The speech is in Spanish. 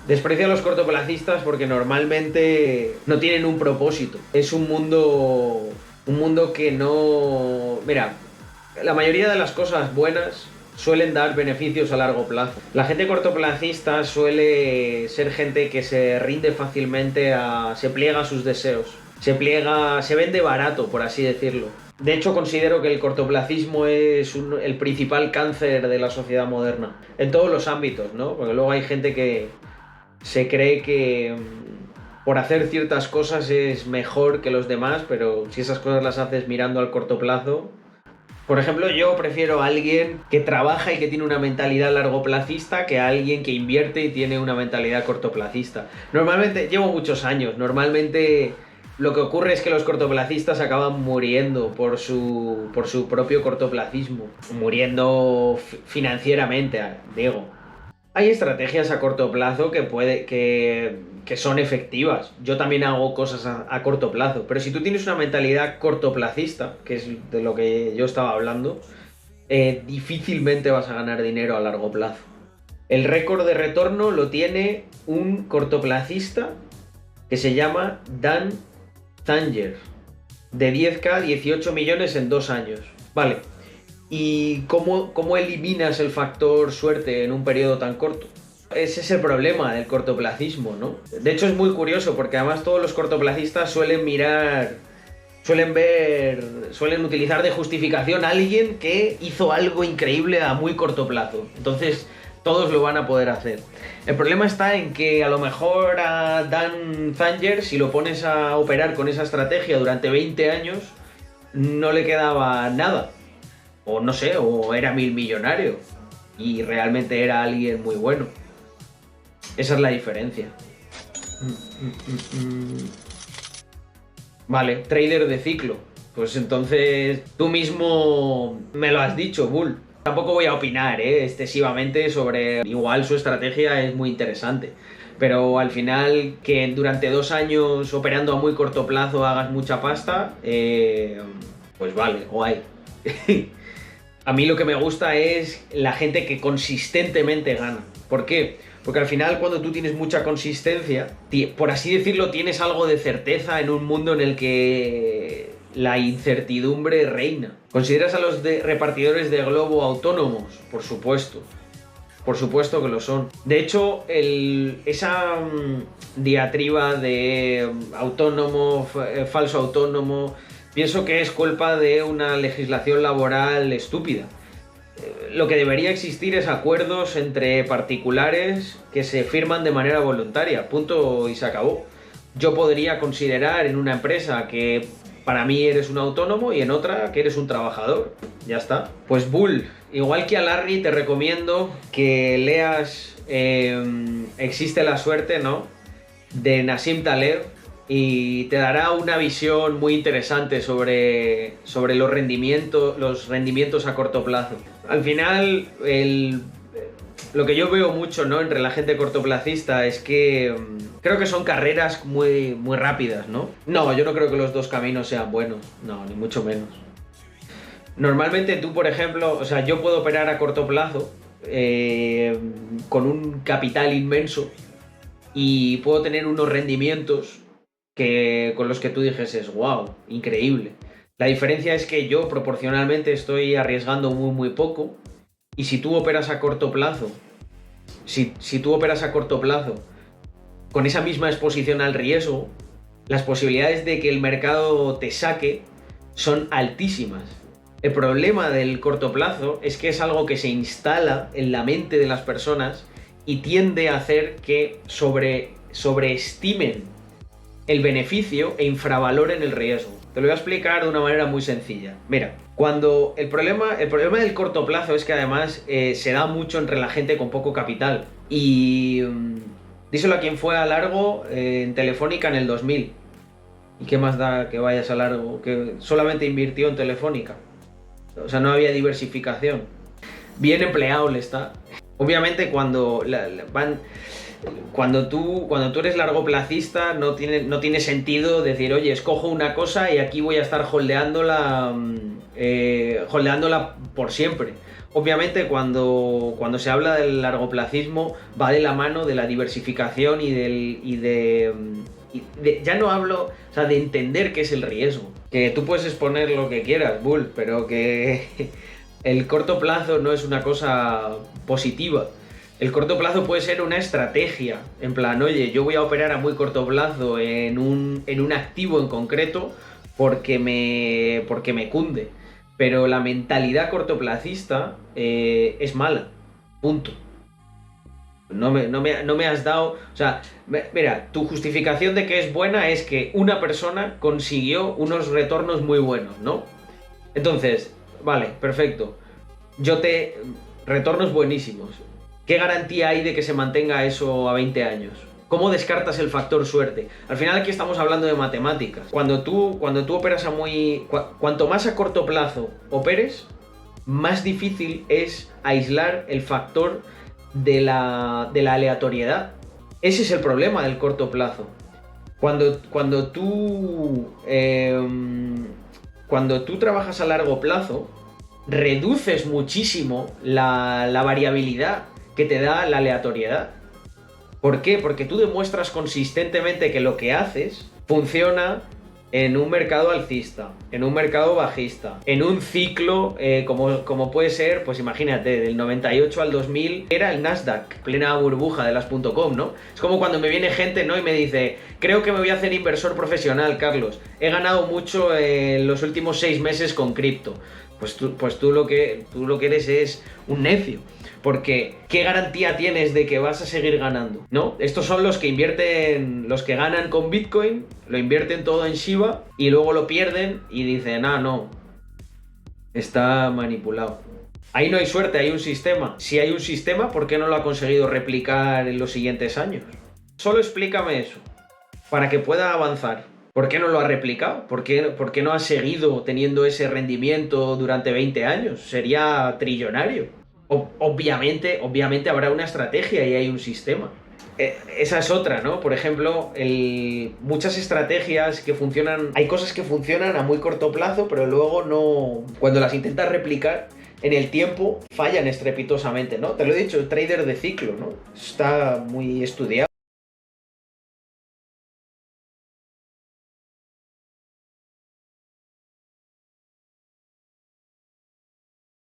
Desprecio a los cortoplacistas porque normalmente no tienen un propósito. Es un mundo que no... Mira, la mayoría de las cosas buenas suelen dar beneficios a largo plazo. La gente cortoplacista suele ser gente que se rinde fácilmente se pliega a sus deseos. Se vende barato, por así decirlo. De hecho, considero que el cortoplacismo es el principal cáncer de la sociedad moderna. En todos los ámbitos, ¿no? Porque luego hay gente que se cree que por hacer ciertas cosas es mejor que los demás, pero si esas cosas las haces mirando al corto plazo... Por ejemplo, yo prefiero a alguien que trabaja y que tiene una mentalidad largoplacista que a alguien que invierte y tiene una mentalidad cortoplacista. Normalmente, llevo muchos años, normalmente lo que ocurre es que los cortoplacistas acaban muriendo por su propio cortoplacismo, muriendo financieramente, digo. Hay estrategias a corto plazo que son efectivas. Yo también hago cosas a corto plazo. Pero si tú tienes una mentalidad cortoplacista, que es de lo que yo estaba hablando, difícilmente vas a ganar dinero a largo plazo. El récord de retorno lo tiene un cortoplacista que se llama Dan Thanger, de 10K, 18 millones en 2 años. Vale. ¿Y cómo eliminas el factor suerte en un periodo tan corto? Ese es el problema del cortoplacismo, ¿no? De hecho es muy curioso porque además todos los cortoplacistas suelen utilizar de justificación a alguien que hizo algo increíble a muy corto plazo. Entonces todos lo van a poder hacer. El problema está en que a lo mejor a Dan Thanger, si lo pones a operar con esa estrategia durante 20 años, no le quedaba nada. O no sé, o era millonario y realmente era alguien muy bueno. Esa es la diferencia. Vale, trader de ciclo. Pues entonces tú mismo me lo has dicho, Bull. Tampoco voy a opinar excesivamente sobre... Igual su estrategia es muy interesante. Pero al final que durante 2 años operando a muy corto plazo hagas mucha pasta, pues vale, guay. A mí lo que me gusta es la gente que consistentemente gana. ¿Por qué? Porque al final cuando tú tienes mucha consistencia, por así decirlo, tienes algo de certeza en un mundo en el que la incertidumbre reina. ¿Consideras a los repartidores de globo autónomos? Por supuesto. Por supuesto que lo son. De hecho, esa diatriba de autónomo, falso autónomo... Pienso que es culpa de una legislación laboral estúpida. Lo que debería existir es acuerdos entre particulares que se firman de manera voluntaria. Punto y se acabó. Yo podría considerar en una empresa que para mí eres un autónomo y en otra que eres un trabajador. Ya está. Pues Bull, igual que a Larry te recomiendo que leas Existe la suerte, ¿no? De Nassim Taleb. Y te dará una visión muy interesante sobre los rendimientos a corto plazo. Al final, lo que yo veo mucho, ¿no?, entre la gente cortoplacista es que creo que son carreras muy, muy rápidas, ¿no? No, yo no creo que los dos caminos sean buenos, no, ni mucho menos. Normalmente tú, por ejemplo, o sea, yo puedo operar a corto plazo con un capital inmenso y puedo tener unos rendimientos con los que tú dijeses, wow, increíble. La diferencia es que yo proporcionalmente estoy arriesgando muy muy poco y si tú operas a corto plazo, si tú operas a corto plazo con esa misma exposición al riesgo, las posibilidades de que el mercado te saque son altísimas. El problema del corto plazo es que es algo que se instala en la mente de las personas y tiende a hacer que sobreestimen el beneficio e infravaloren el riesgo. Te lo voy a explicar de una manera muy sencilla. Mira, el problema del corto plazo es que además se da mucho entre la gente con poco capital. Y díselo a quien fue a largo en Telefónica en el 2000. ¿Y qué más da que vayas a largo? Que solamente invirtió en Telefónica. O sea, no había diversificación. Bien empleado le está. Obviamente cuando tú eres largoplacista no tiene sentido decir, oye, escojo una cosa y aquí voy a estar holdeándola por siempre. Obviamente cuando se habla del largoplacismo va de la mano de la diversificación ya no hablo, o sea, de entender qué es el riesgo. Que tú puedes exponer lo que quieras, Bull, pero que el corto plazo no es una cosa positiva. El corto plazo puede ser una estrategia, en plan, oye, yo voy a operar a muy corto plazo en un activo en concreto porque me cunde. Pero la mentalidad cortoplacista es mala, punto. No me has dado. O sea, mira, tu justificación de que es buena es que una persona consiguió unos retornos muy buenos, ¿no? Entonces, vale, perfecto. Retornos buenísimos. ¿Qué garantía hay de que se mantenga eso a 20 años? ¿Cómo descartas el factor suerte? Al final aquí estamos hablando de matemáticas. Cuando tú operas cuanto más a corto plazo operes, más difícil es aislar el factor de la aleatoriedad. Ese es el problema del corto plazo. Cuando tú trabajas a largo plazo, reduces muchísimo la variabilidad que te da la aleatoriedad. ¿Por qué? Porque tú demuestras consistentemente que lo que haces funciona en un mercado alcista, en un mercado bajista, en un ciclo como puede ser, pues imagínate, del 98 al 2000 era el Nasdaq, plena burbuja de las .com, ¿no? Es como cuando me viene gente, ¿no? Y me dice, creo que me voy a hacer inversor profesional, Carlos. He ganado mucho en los últimos 6 meses con cripto. Pues tú lo que eres es un necio. Porque, ¿qué garantía tienes de que vas a seguir ganando? ¿No? Estos son los que invierten, los que ganan con Bitcoin, lo invierten todo en Shiba y luego lo pierden y dicen, no, está manipulado. Ahí no hay suerte, hay un sistema. Si hay un sistema, ¿por qué no lo ha conseguido replicar en los siguientes años? Solo explícame eso, para que pueda avanzar. ¿Por qué no lo ha replicado? ¿Por qué no ha seguido teniendo ese rendimiento durante 20 años? Sería trillonario. Obviamente habrá una estrategia y hay un sistema. Esa es otra, ¿no? Por ejemplo, muchas estrategias que funcionan, hay cosas que funcionan a muy corto plazo, pero luego no, cuando las intentas replicar en el tiempo, fallan estrepitosamente, ¿no? Te lo he dicho, trader de ciclo, ¿no? Está muy estudiado.